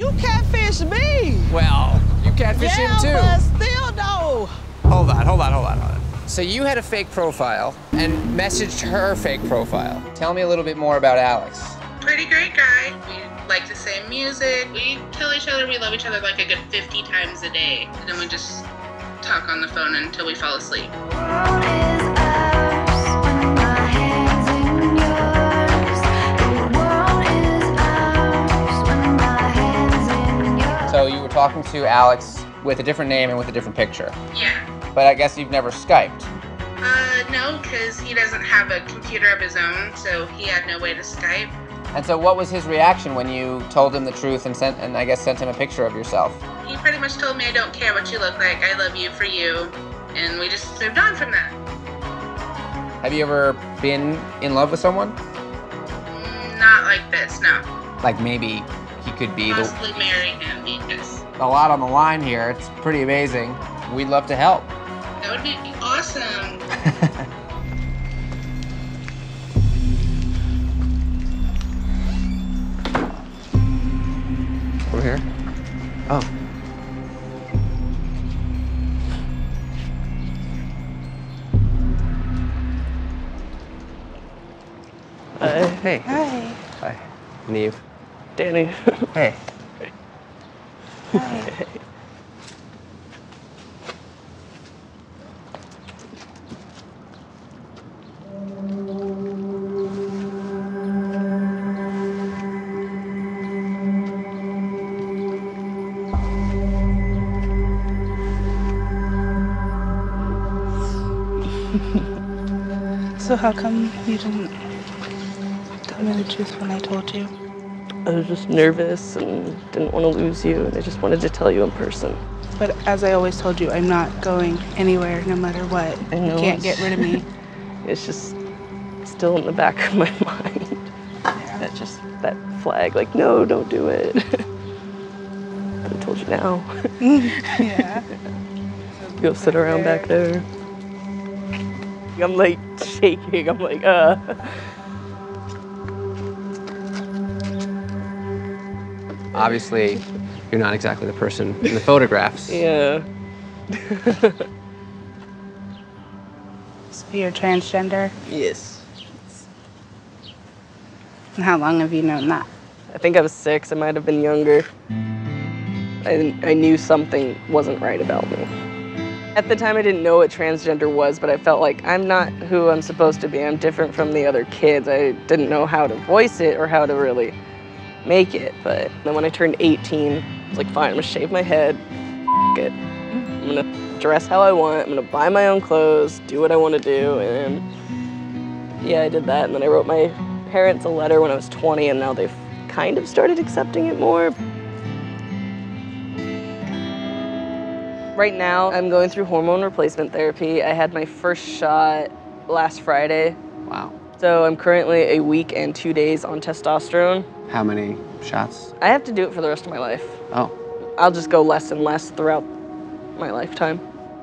You catfished me. Well, you catfished him too. Yeah, but still though. Hold on. So you had a fake profile and messaged her fake profile. Tell me a little bit more about Alex. Pretty great guy. We like the same music. We tell each other we love each other like a good 50 times a day. And then we just talk on the phone until we fall asleep. So you were talking to Alex with a different name and with a different picture. Yeah. But I guess you've never Skyped. No, because he doesn't have a computer of his own, so he had no way to Skype. And so what was his reaction when you told him the truth and sent him a picture of yourself? He pretty much told me, I don't care what you look like, I love you for you. And we just moved on from that. Have you ever been in love with someone? Not like this, no. Like maybe he could be Possibly marry him, yes. A lot on the line here. It's pretty amazing. We'd love to help. That would be awesome. Over here? Oh. Hey. Hi. Hi. Neve. Danny. Hey. Hi. So how come you didn't tell me the truth when I told you? I was just nervous and didn't want to lose you, and I just wanted to tell you in person. But as I always told you, I'm not going anywhere no matter what. I know. You can't get rid of me. It's just still in the back of my mind. Yeah. That flag, like, no, don't do it. But I told you now. Yeah. Go sit around back there. I'm like shaking, I'm like, Obviously, you're not exactly the person in the photographs. Yeah. So you're transgender? Yes. And how long have you known that? I think I was 6, I might have been younger. I knew something wasn't right about me. At the time, I didn't know what transgender was, but I felt like I'm not who I'm supposed to be. I'm different from the other kids. I didn't know how to voice it or how to really make it. But then when I turned 18, I was like, fine, I'm gonna shave my head, it. I'm gonna dress how I want, I'm gonna buy my own clothes, do what I wanna do, and yeah, I did that. And then I wrote my parents a letter when I was 20, and now they've kind of started accepting it more. Right now, I'm going through hormone replacement therapy. I had my first shot last Friday. Wow. So I'm currently a week and 2 days on testosterone. How many shots? I have to do it for the rest of my life. Oh. I'll just go less and less throughout my lifetime.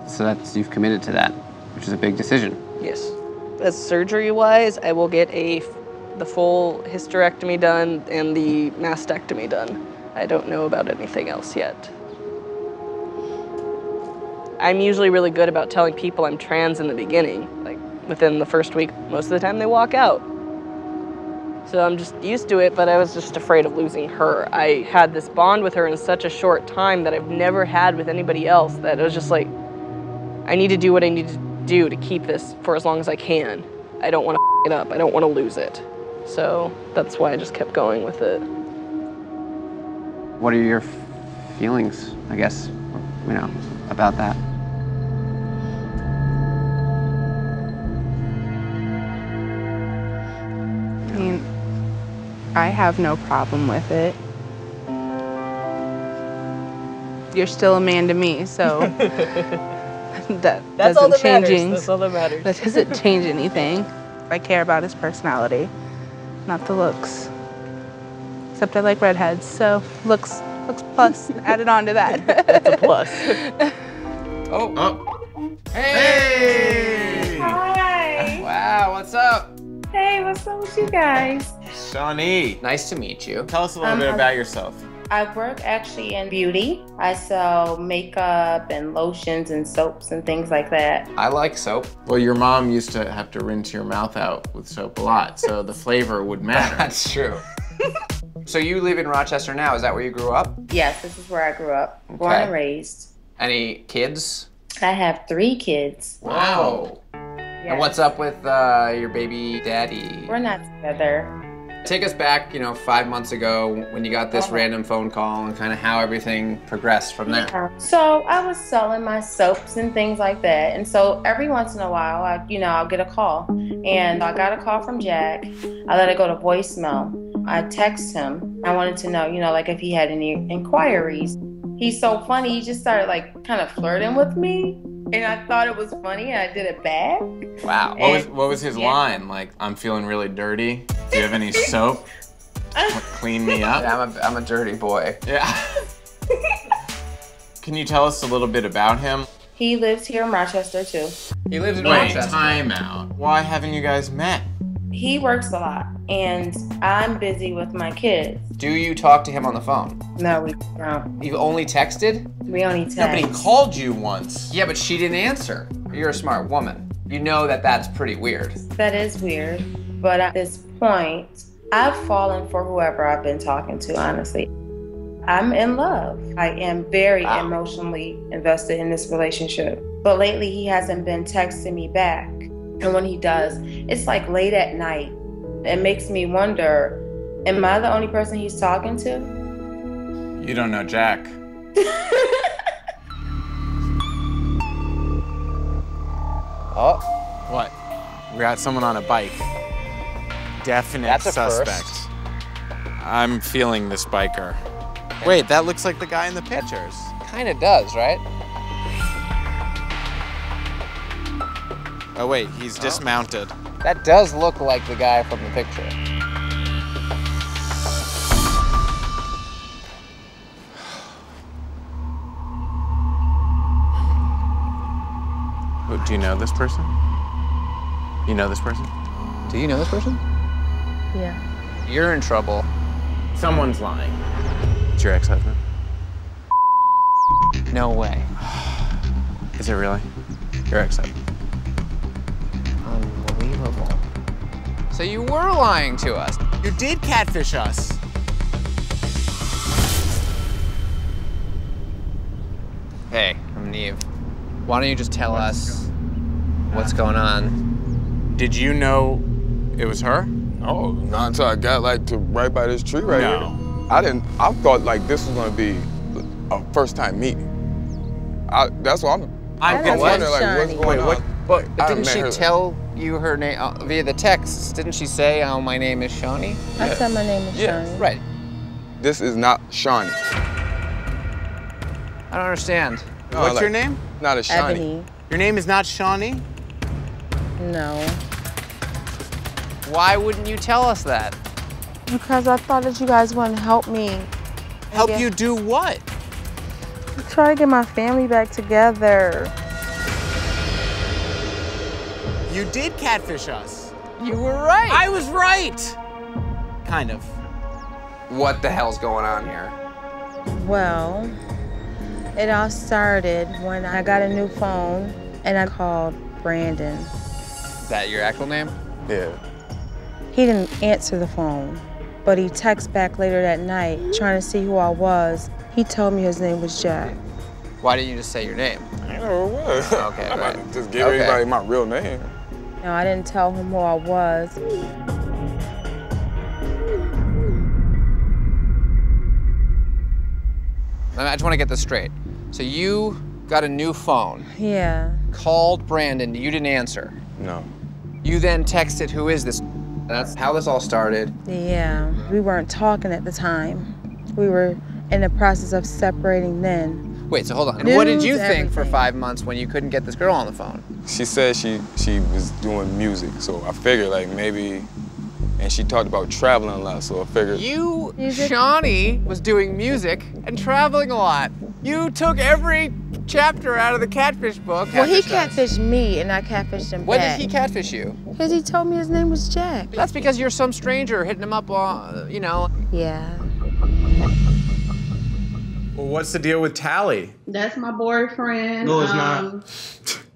So you've committed to that, which is a big decision. Yes. As surgery-wise, I will get the full hysterectomy done and the mastectomy done. I don't know about anything else yet. I'm usually really good about telling people I'm trans in the beginning. Like, within the first week, most of the time they walk out. So I'm just used to it, but I was just afraid of losing her. I had this bond with her in such a short time that I've never had with anybody else, that it was just like, I need to do what I need to do to keep this for as long as I can. I don't want to it up. I don't want to lose it. So that's why I just kept going with it. What are your feelings, I guess, about that? I mean, I have no problem with it. You're still a man to me, so that's all that matters. That's all that matters. That doesn't change anything. I care about his personality, not the looks. Except I like redheads, so looks plus added on to that. That's a plus. Oh. Hey! Hi! Wow, what's up? Hey, what's up with you guys? Shawnee, Nice to meet you. tell us a little bit about yourself. I work actually in beauty. I sell makeup and lotions and soaps and things like that. I like soap. Well, your mom used to have to rinse your mouth out with soap a lot, so the flavor would matter. That's true. So you live in Rochester now, is that where you grew up? Yes, this is where I grew up, born Okay. and raised. Any kids? I have 3 kids. Wow. Yes. And what's up with your baby daddy? We're not together. Take us back, 5 months ago when you got this random phone call and kind of how everything progressed from there. So I was selling my soaps and things like that. And so every once in a while, I'll get a call. And I got a call from Jack. I let it go to voicemail. I text him. I wanted to know, like if he had any inquiries. He's so funny. He just started like kind of flirting with me. And I thought it was funny and I did it back. Wow. What was his line? Like, I'm feeling really dirty. Do you have any soap? Clean me up? Yeah, I'm a dirty boy. Yeah. Can you tell us a little bit about him? He lives here in Rochester too. He lives in Wait, Rochester. time out. Why haven't you guys met? He works a lot and I'm busy with my kids. Do you talk to him on the phone? No, we don't. You've only texted? We only text. No, but he called you once. Yeah, but she didn't answer. You're a smart woman. You know that that's pretty weird. That is weird. But at this point, I've fallen for whoever I've been talking to, honestly. I'm in love. I am very emotionally invested in this relationship. But lately, he hasn't been texting me back. And when he does, it's like late at night. It makes me wonder, am I the only person he's talking to? You don't know Jack. Oh, What? We got someone on a bike. Definite That's a suspect. first. I'm feeling this biker. Wait, that looks like the guy in the pictures. kind of does, right? Oh wait, he's dismounted. That does look like the guy from the picture. Do you know this person? You know this person? Do you know this person? Yeah. You're in trouble. Someone's lying. It's your ex-husband? No way. Is it really? Your ex-husband? Unbelievable. So you were lying to us. You did catfish us. Hey, I'm Neve. Why don't you just tell us what's going on? Did you know it was her? Oh, not until I got like to right by this tree right No. here. I thought like this was gonna be a first time meeting. That's what I'm didn't wondering tell like Shawnee. what's going on. But I didn't met she her. tell you her name via the text? Didn't she say, "Oh, my name is Shawnee"? I said my name is Yeah. Shawnee. Right. This is not Shawnee. I don't understand. No, What's like, your name? Not a Shawnee. Ebony. Your name is not Shawnee? No. Why wouldn't you tell us that? Because I thought that you guys wouldn't help me. Help Yeah. you do what? Try to get my family back together. You did catfish us. You were right. I was right. Kind of. What the hell's going on here? Well, it all started when I got a new phone and I called Brandon. Is that your actual name? Yeah. He didn't answer the phone, but he texted back later that night trying to see who I was. He told me his name was Jack. Why didn't you just say your name? I know it was. Okay, I'm about right. to just give Okay. everybody my real name. No, I didn't tell him who I was. I just want to get this straight. So you got a new phone, Yeah. called Brandon, you didn't answer. No. You then texted, "Who is this?" That's how this all started. Yeah. We weren't talking at the time. We were in the process of separating then. Wait, so hold on. And what did you News, think for everything. 5 months when you couldn't get this girl on the phone? She said she was doing music, so I figured like maybe, and she talked about traveling a lot, so I figured. You, Music? Shawnee, was doing music and traveling a lot. You took every chapter out of the Catfish book. Well, he Catfished us. catfished me and I catfished him When back. did he catfish you? Because he told me his name was Jack. That's because you're some stranger hitting him up on, Yeah. what's the deal with Tally? That's my boyfriend. No, it's not.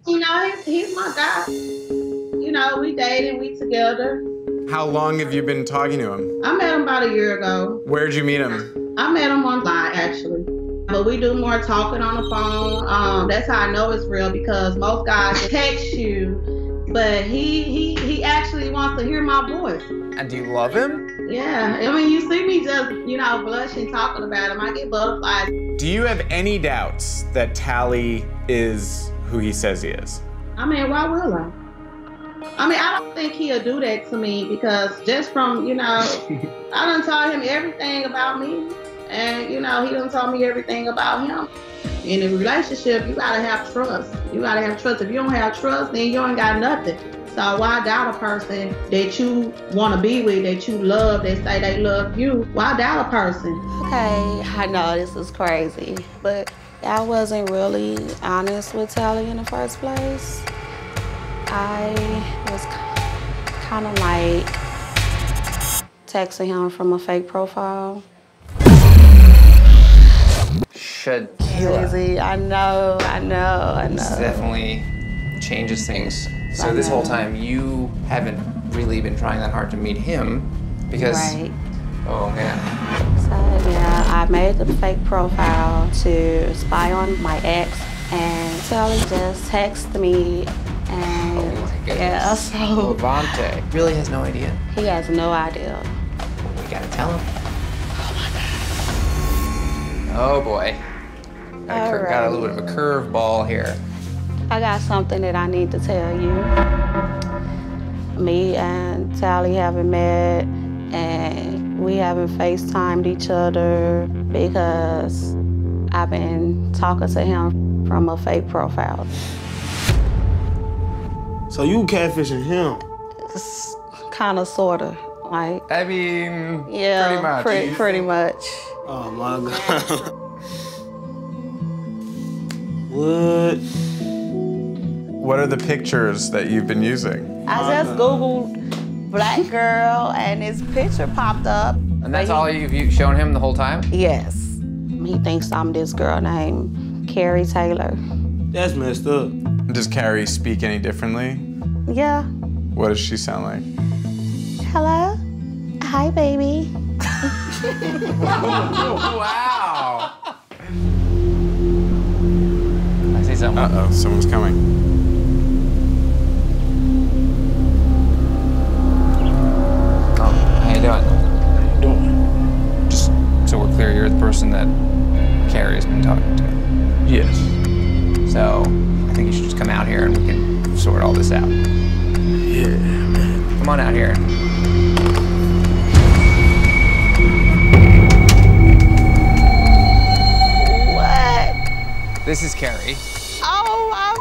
You know, he's my guy. You know, we dating, we together. How long have you been talking to him? I met him about a year ago. Where'd you meet him? I met him online, actually. But we do more talking on the phone. That's how I know it's real, because most guys text you, but he actually wants to hear my voice. And do you love him? Yeah. I mean, you see me just, you know, blushing talking about him. I get butterflies. Do you have any doubts that Tally is who he says he is? I mean, why will I? I mean, I don't think he'll do that to me, because just from, you know, I done told him everything about me. And, you know, he done told me everything about him. In a relationship, you gotta have trust. You gotta have trust. If you don't have trust, then you ain't got nothing. So why doubt a person that you wanna be with, that you love, that say they love you? Why doubt a person? Okay, I know this is crazy, but I wasn't really honest with Tally in the first place. I was kind of like texting him from a fake profile. Crazy. I know. This definitely changes things. So this whole time, you haven't really been trying that hard to meet him because... Right. Oh, man. So, yeah, I made the fake profile to spy on my ex, and Tally just texted me, and... Oh, my goodness. Yeah, so... Levante really has no idea. He has no idea. We gotta tell him. Oh boy. Got a little bit of a curveball here. I got something that I need to tell you. Me and Tally haven't met, and we haven't FaceTimed each other because I've been talking to him from a fake profile. So you catfishing him? It's kind of, sort of, like. I mean, yeah, pretty much. Pretty much. Oh my God. What? What are the pictures that you've been using? I just Googled black girl and his picture popped up. And that's all you've shown him the whole time? Yes. He thinks I'm this girl named Carrie Taylor. That's messed up. Does Carrie speak any differently? Yeah. What does she sound like? Hello? Hi, baby. Wow. I see something. Uh-oh, someone's coming. Oh, how you doing? Just so we're clear, you're the person that Carrie's been talking to. Yes. So I think you should just come out here and we can sort all this out. Yeah, man. Come on out here. What? This is Carrie. Oh my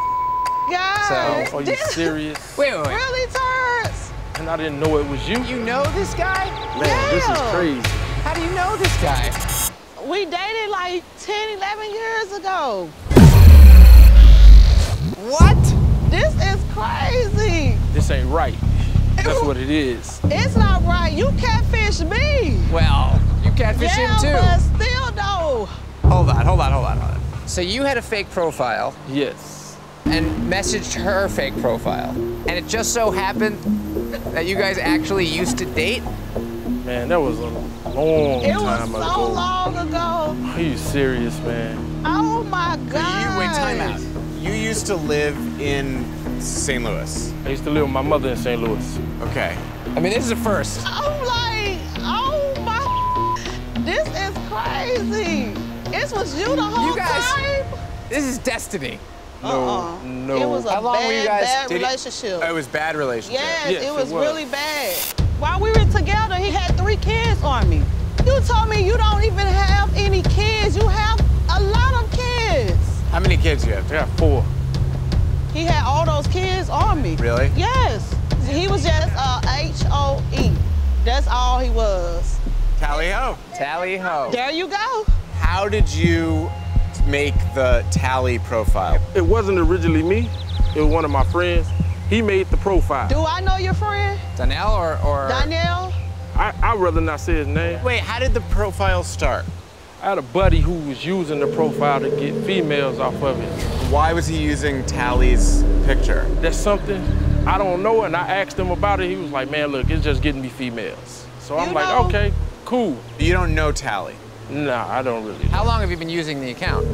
God. So, Are you serious? Wait. Really, Terrence? And I didn't know it was you? You know this guy? Man, this is crazy. How do you know this guy? We dated like 10, 11 years ago. What? This is crazy. This ain't right. That's what it is. It's not right. You catfish me. Well, you catfish him too. Yeah, but still though. Hold on. So you had a fake profile Yes. and messaged her fake profile. And it just so happened that you guys actually used to date? Man, that was a long It was time ago. so long ago. Are you serious, man? Oh my God. Wait, time out. You used to live in St. Louis. I used to live with my mother in St. Louis. Okay. I mean, this is a first. I'm like, oh my, this is crazy. This was you the whole time? This is destiny. No. It was a How long were you guys bad dating? relationship. Oh, it was bad relationship. Yes, it was it was. really bad. While we were together, he had 3 kids on me. You told me you don't even have any kids. You have a lot of kids. How many kids do you have? I got 4. He had all those kids on me. Really? Yes. He was just HOE. That's all he was. Tally ho. Tally ho. There you go. How did you make the Tally profile? It wasn't originally me. It was one of my friends. He made the profile. Do I know your friend? Danielle or? Danielle? I'd rather not say his name. Wait, how did the profile start? I had a buddy who was using the profile to get females off of it. Why was he using Tally's picture? That's something I don't know, and I asked him about it. He was like, man, look, it's just getting me females. So I'm like, okay, cool. You don't know Tally? Nah, I don't really. How long have you been using the account?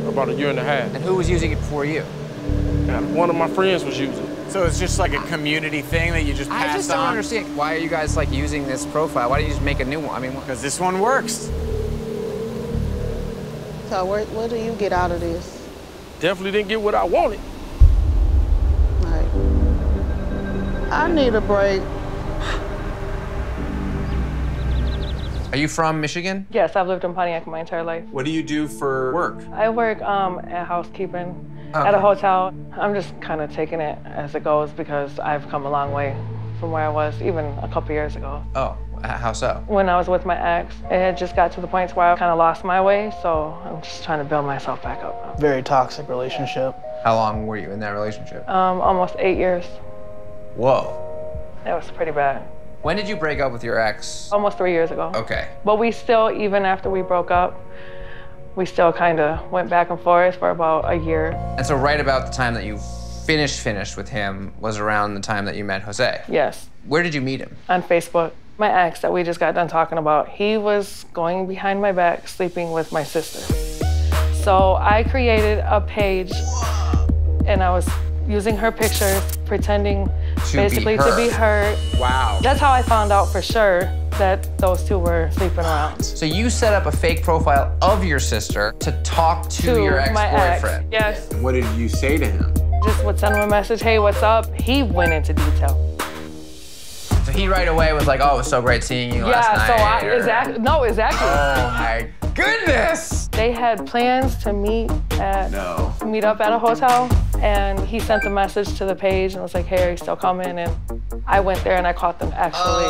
About 1.5 years. And who was using it before you? One of my friends was using it. So it's just like a community thing that you just passed on? I just don't understand. Why are you guys like using this profile? Why don't you just make a new one? I mean, because this one works. So what do you get out of this? Definitely didn't get what I wanted. Like, I need a break. Are you from Michigan? Yes, I've lived in Pontiac my entire life. What do you do for work? I work at housekeeping at a hotel. I'm just kind of taking it as it goes because I've come a long way from where I was even a couple years ago. Oh, how so? When I was with my ex, it had just got to the point where I kind of lost my way, so I'm just trying to build myself back up. Very toxic relationship. How long were you in that relationship? Almost 8 years. Whoa. It was pretty bad. When did you break up with your ex? Almost 3 years ago. Okay. But we still, even after we broke up, we still kind of went back and forth for about a year. And so right about the time that you finished with him was around the time that you met Jose? Yes. Where did you meet him? On Facebook. My ex that we just got done talking about, he was going behind my back, sleeping with my sister. So I created a page and I was using her pictures, pretending to be her. Wow. That's how I found out for sure that those two were sleeping around. So you set up a fake profile of your sister to talk to your ex-boyfriend? Yes. What did you say to him? Just would send him a message, hey, what's up? He went into detail. So he right away was like, oh, it was so great seeing you last night. Yeah, so exactly. Oh my goodness! They had plans to meet up at a hotel, and he sent a message to the page and was like, hey, are you still coming? And I went there and I caught them actually.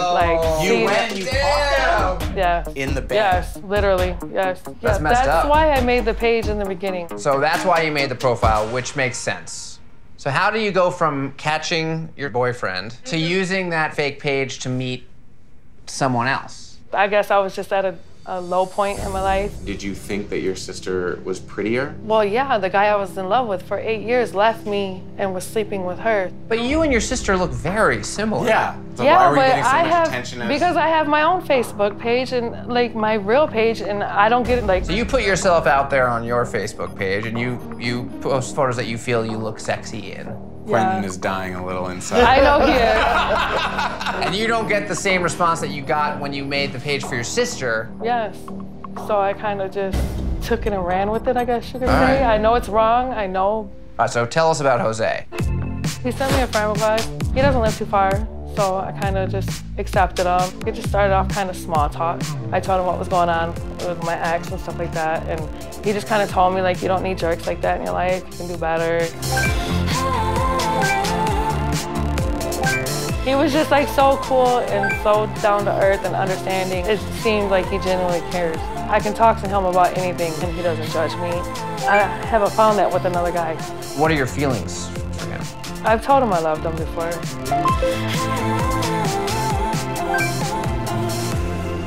You caught them? Yeah. In the bed? Yes, literally, yes. That's messed up. That's why I made the page in the beginning. So that's why you made the profile, which makes sense. So how do you go from catching your boyfriend to using that fake page to meet someone else? I guess I was just at a low point in my life. Did you think that your sister was prettier? Well, yeah, the guy I was in love with for 8 years left me and was sleeping with her. But you and your sister look very similar. Yeah. So yeah, why were you but getting so I much have attention because I have my own Facebook page and like my real page, and I don't get it like. So you put yourself out there on your Facebook page, and you post photos that you feel you look sexy in. Quentin is dying a little inside. I know he is. And you don't get the same response that you got when you made the page for your sister. Yes. So I kind of just took it and ran with it, I guess you could say. Right. I know it's wrong, I know. All right, so tell us about Jose. He sent me a friend request. He doesn't live too far, so I kind of just accepted him. It just started off kind of small talk. I told him what was going on with my ex and stuff like that, and he just kind of told me, like, you don't need jerks like that in your life, you can do better. He was just like so cool and so down to earth and understanding. It seemed like he genuinely cares. I can talk to him about anything and he doesn't judge me. I haven't found that with another guy. What are your feelings for him? I've told him I loved him before.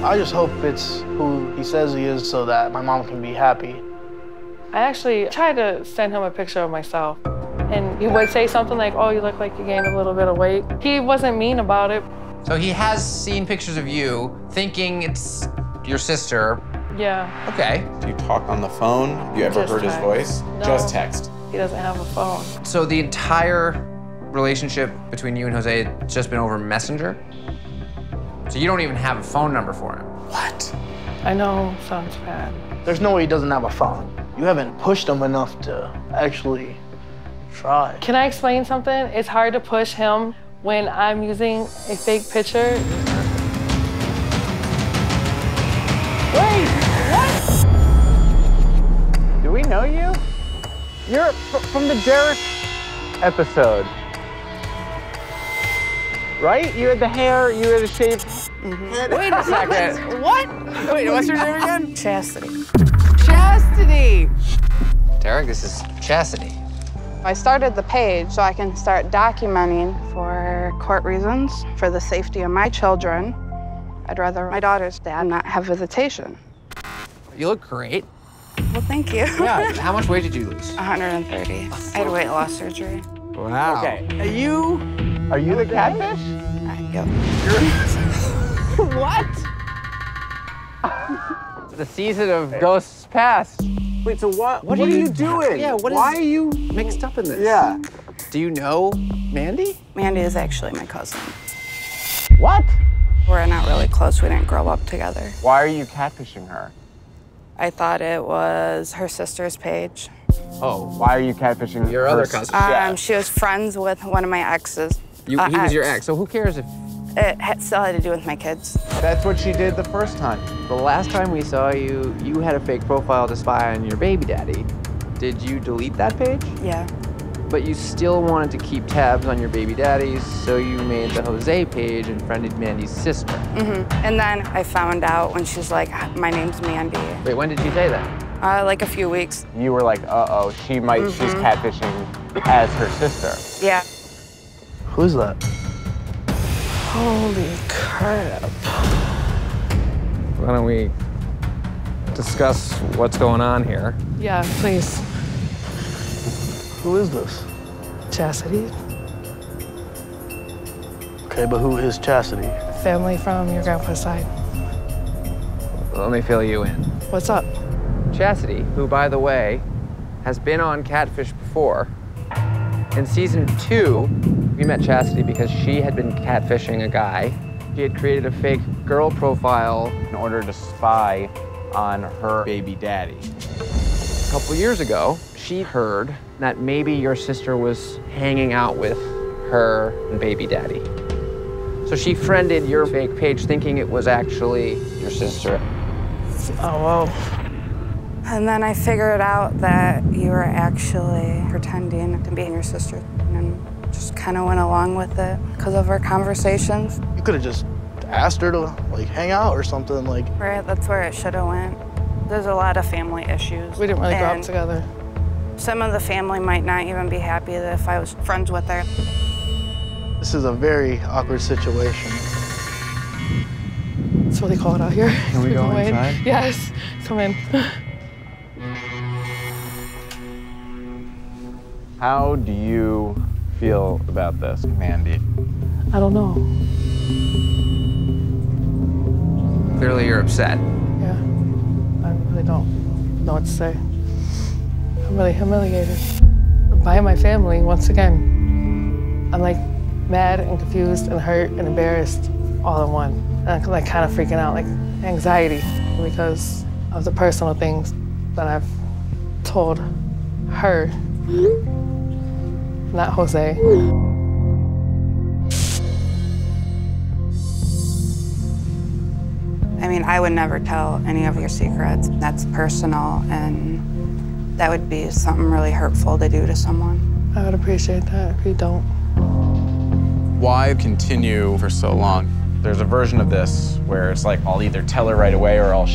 I just hope it's who he says he is so that my mom can be happy. I actually tried to send him a picture of myself. And he would say something like, oh, you look like you gained a little bit of weight. He wasn't mean about it. So he has seen pictures of you thinking it's your sister. Yeah. Okay. Do you talk on the phone? You ever Just heard text. his voice? No. Just text. He doesn't have a phone. So the entire relationship between you and Jose has just been over Messenger? So you don't even have a phone number for him? What? I know, sounds bad. There's no way he doesn't have a phone. You haven't pushed him enough to actually try. Can I explain something? It's hard to push him when I'm using a fake picture. Wait, what? Do we know you? You're from the Derek episode. Right? You had the hair, you had the shape. Wait a second. What? Wait, what's your name again? Chastity. Chastity! Derek, this is Chastity. I started the page so I can start documenting for court reasons, for the safety of my children. I'd rather my daughter's dad not have visitation. You look great. Well, thank you. Yeah. How much weight did you lose? 130. I had weight loss surgery. Wow. Okay. Are you the catfish? Yep. What? The season of ghosts passed. Wait, so what are you doing? Yeah, Why are you mixed up in this? Yeah. Do you know Mandy? Mandy is actually my cousin. What? We're not really close. We didn't grow up together. Why are you catfishing her? I thought it was her sister's page. Oh, why are you catfishing your other cousin? She was friends with one of my exes. He was your ex, so who cares if... It still had to do with my kids. That's what she did the first time. The last time we saw you, you had a fake profile to spy on your baby daddy. Did you delete that page? Yeah. But you still wanted to keep tabs on your baby daddies, so you made the Jose page and friended Mandy's sister. And then I found out when she's like, my name's Mandy. Wait, when did she say that? Like a few weeks. You were like, uh-oh, she's catfishing as her sister. Yeah. Who's that? Holy crap. Why don't we discuss what's going on here? Yeah, please. Who is this? Chastity, Okay, but who is Chastity? family from your grandpa's side. Let me fill you in. What's up? Chastity, who, by the way, has been on Catfish before. In season 2, we met Chastity because she had been catfishing a guy. She had created a fake girl profile In order to spy on her baby daddy. a couple years ago. She heard that maybe your sister was hanging out with her baby daddy. So she friended your fake page thinking it was actually your sister. Oh, whoa. And then I figured out that you were actually pretending to be your sister and just kind of went along with it because of our conversations. You could have just asked her to like hang out or something like. Right, that's where it should have went. There's a lot of family issues. We didn't really grow up and together. Some of the family might not even be happy that if I was friends with her. This is a very awkward situation. It's really cold out here. Can we go inside? Yes, come in. How do you feel about this, Mandy? I don't know. Clearly you're upset. Yeah, I really don't know what to say. I'm really humiliated by my family once again. I'm like mad and confused and hurt and embarrassed all in one. And I'm like kind of freaking out, like anxiety because of the personal things that I've told her, not Jose. I mean, I would never tell any of your secrets. That's personal, and that would be something really hurtful to do to someone. I would appreciate that if you don't. Why continue for so long? There's a version of this where it's like, I'll either tell her right away or I'll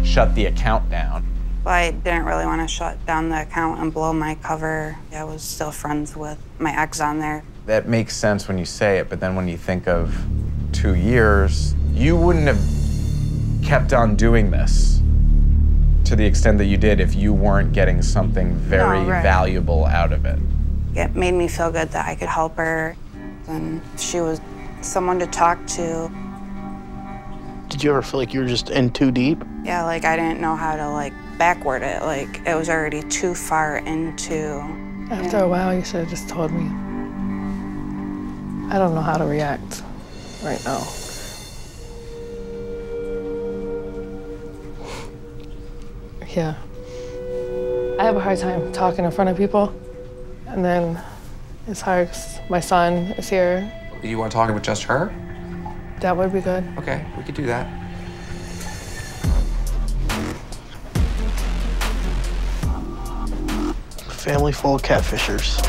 shut the account down. But I didn't really want to shut down the account and blow my cover. I was still friends with my ex on there. That makes sense when you say it, but then when you think of 2 years, you wouldn't have kept on doing this to the extent that you did if you weren't getting something very valuable out of it. It made me feel good that I could help her, and she was someone to talk to. Did you ever feel like you were just in too deep? Yeah, like I didn't know how to like backward it. Like it was already too far into. After a while, you should have just told me. I don't know how to react right now. Yeah. I have a hard time talking in front of people. And then it's hard 'cause my son is here. You want to talk with just her? That would be good. Okay, we could do that. Family full of catfishers.